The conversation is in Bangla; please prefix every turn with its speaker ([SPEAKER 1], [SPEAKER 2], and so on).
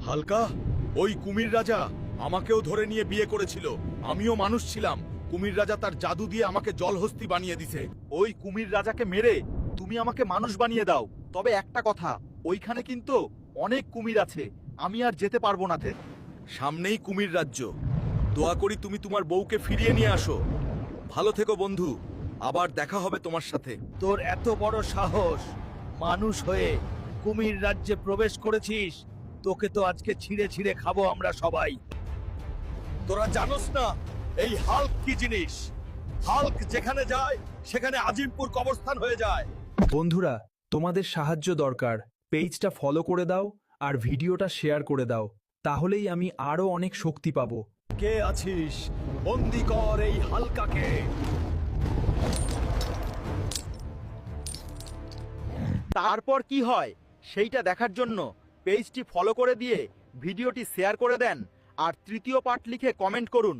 [SPEAKER 1] হালকা, ওই কুমির রাজা আমাকেও ধরে নিয়ে বিয়ে করেছিল। আমিও মানুষ ছিলাম। কুমির রাজা তার জাদু দিয়ে আমাকে জলহস্তি বানিয়ে দিছে। ওই কুমির রাজাকে মেরে তুমি আমাকে মানুষ বানিয়ে দাও। তবে একটা কথা, ওইখানে কিন্তু অনেক কুমির আছে, আমি আর যেতে পারবো না। সামনেই কুমির রাজ্য। দোয়া করি তুমি তোমার বউকে ফিরিয়ে নিয়ে আসো। ভালো থেকো বন্ধু, আবার দেখা হবে তোমার সাথে।
[SPEAKER 2] তোর এত বড় সাহস, মানুষ হয়ে কুমির রাজ্যে প্রবেশ করেছিস, তোকে তো আজকে ছিঁড়ে ছিঁড়ে খাবো আমরা সবাই।
[SPEAKER 1] তোরা জানোস না এই হাল্ক কি জিনিস? হাল্ক যেখানে যায় সেখানে আজিমপুর কবরস্থান হয়ে যায়।
[SPEAKER 3] বন্ধুরা, তোমাদের সাহায্য দরকার। পেজটা ফলো করে দাও আর ভিডিওটা শেয়ার করে দাও, তাহলেই আমি আরো অনেক শক্তি পাবো।
[SPEAKER 1] কে আছিস? বন্দি কর এই হালকাকে।
[SPEAKER 2] তারপর কি হয় সেইটা দেখার জন্য পেজটি ফলো করে দিয়ে ভিডিওটি শেয়ার করে দেন আর তৃতীয় পার্ট লিখে কমেন্ট করুন।